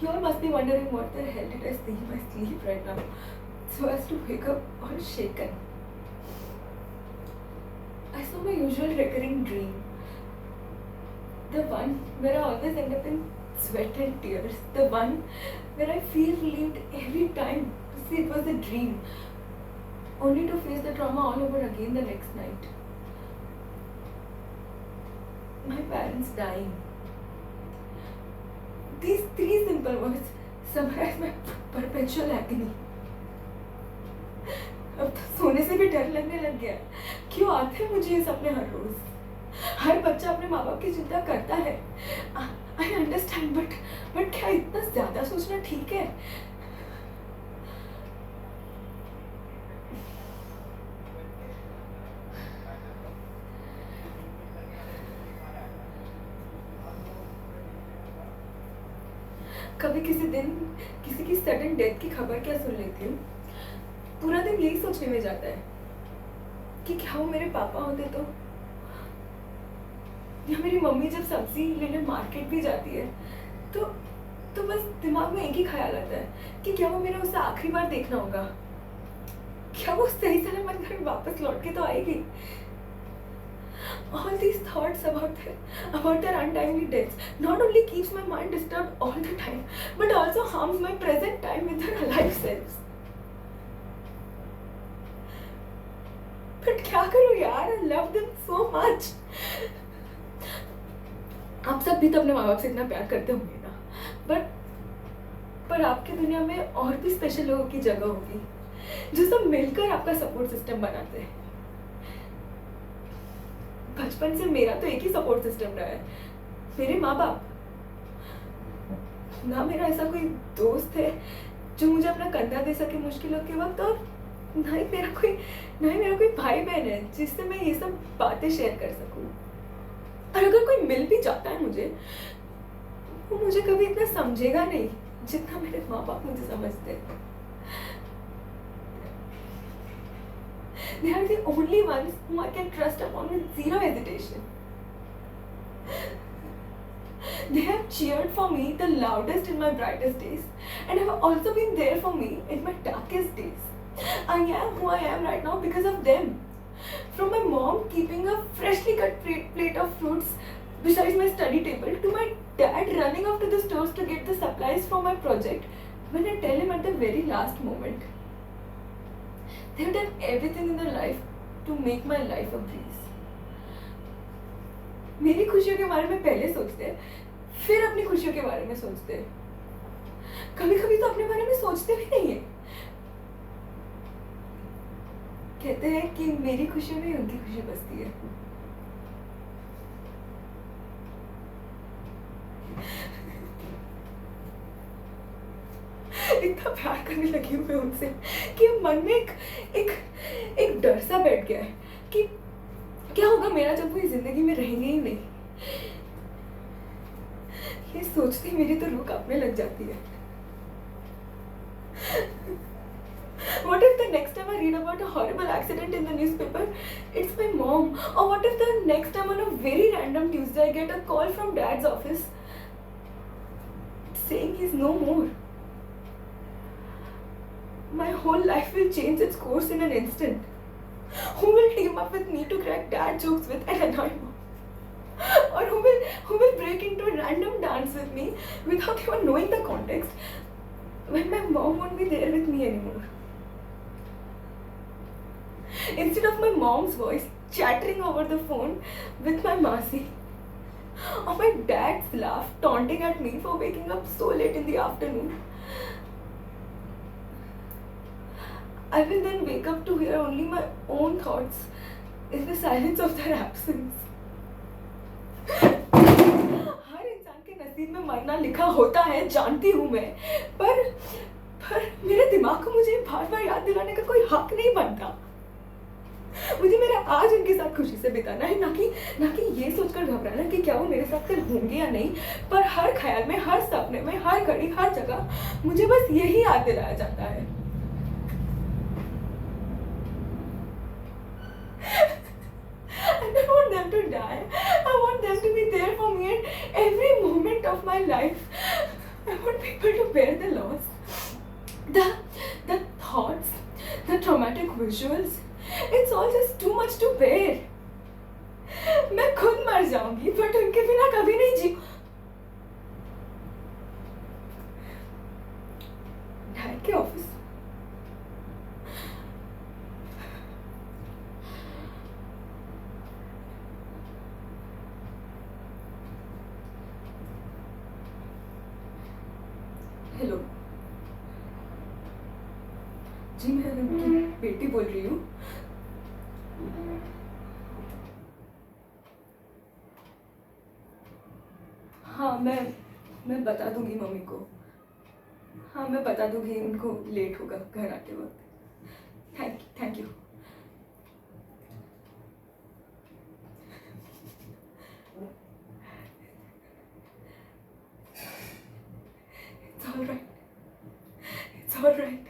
You all must be wondering what the hell did I see in my sleep right now so as to wake up all shaken. I saw my usual recurring dream. The one where I always end up in sweat and tears. The one where I feel relieved every time to see it was a dream. Only to face the trauma all over again the next night. My parents dying. These three simple words summarize my perpetual agony. अब तो सोने से भी डर लगने लग गया है. क्यों आते हैं मुझे ये सपने हर रोज? हर बच्चा अपने माँ बाप की चिंता करता है. आई अंडरस्टैंड बट क्या इतना ज्यादा सोचना ठीक है? कभी किसी दिन किसी की सडन डेथ की खबर क्या सुन लेती हूँ, पूरा दिन यही सोचने में जाता है कि क्या वो मेरे पापा होते या मेरी मम्मी जब सब्जी लेने मार्केट भी जाती है तो बस दिमाग में एक ही ख्याल आता है कि क्या वो मेरा उसे आखिरी बार देखना होगा, क्या वो सही सलामत घर वापस लौट के तो आएगी. All these thoughts about their untimely deaths not only keeps my mind disturbed all the time, but also harms my present time with their alive selves. But क्या करूँ यार? I love them so much. आप सब भी तो अपने माँ बाप से इतना प्यार करते होंगे ना, पर आपकी दुनिया में और भी स्पेशल लोगों की जगह होगी जो सब मिलकर आपका सपोर्ट सिस्टम बनाते हैं. बचपन से मेरा तो एक ही सपोर्ट सिस्टम रहा है, मेरे माँ बाप. ना मेरा ऐसा कोई दोस्त है जो मुझे अपना कंधा दे सके मुश्किलों के वक्त, और ना ही मेरा कोई भाई बहन है जिससे मैं ये सब बातें शेयर कर सकूं. और अगर कोई मिल भी जाता है मुझे, वो मुझे कभी इतना समझेगा नहीं जितना मेरे माँ बाप मुझे समझते हैं. They are the only ones whom I can trust upon with zero hesitation. They have cheered for me the loudest in my brightest days, and have also been there for me in my darkest days. I am who I am right now because of them. From my mom keeping a freshly cut plate of fruits beside my study table, to my dad running off to the stores to get the supplies for my project when I tell him at the very last moment. They have done everything in their life to make my life a breeze. मेरी खुशियों के बारे में पहले सोचते हैं, फिर अपनी खुशियों के बारे में सोचते हैं. कभी-कभी तो अपने बारे में सोचते भी नहीं है. कहते हैं कि मेरी खुशियों में उनकी खुशी बसती है. इतना प्यार करने लगी हूँ मैं उनसे कि मन में एक डर सा बैठ गया है कि क्या होगा मेरा जब वो इस जिंदगी में रहेंगे ही नहीं. ये सोचते ही मेरी तो रूह कांपने लग जाती है. What if the next time I read about a horrible accident in the newspaper, it's my mom? Or what if the next time on a very random Tuesday I get a call from Dad's office saying he's no more? My whole life will change its course in an instant. Who will team up with me to crack dad jokes with and annoy mom? Or who will break into a random dance with me without even knowing the context when my mom won't be there with me anymore? Instead of my mom's voice chattering over the phone with my Masi, or my dad's laugh taunting at me for waking up so late in the afternoon, I will then wake up to hear only my own thoughts in the silence of their absence. हर इंसान के नसीब में मरना लिखा होता है, जानती हूँ मैं, पर मेरे दिमाग को मुझे बार बार याद दिलाने का कोई हक नहीं बनता. मुझे मेरा आज उनके साथ खुशी से बिताना है, ना कि ये सोचकर घबराना कि क्या वो मेरे साथ कल होंगे या नहीं. पर हर ख्याल में, हर सपने में, हर घड़ी, हर जगह मुझे बस यही याद दिलाया जाता है. I don't want them to die. I want them to be there for me at every moment of my life. I want people to bear the loss, the thoughts, the traumatic visuals. It's all just too much to bear. मैं खुद मर जाऊंगी but उनके बिना कभी नहीं जी। Dad के office hello जी, मैं उनकी बेटी बोल रही हूँ। हाँ, मैं बता दूंगी मम्मी को। हाँ, मैं बता दूंगी, उनको लेट होगा घर आते वक्त। Thank you. It's all right. It's all right.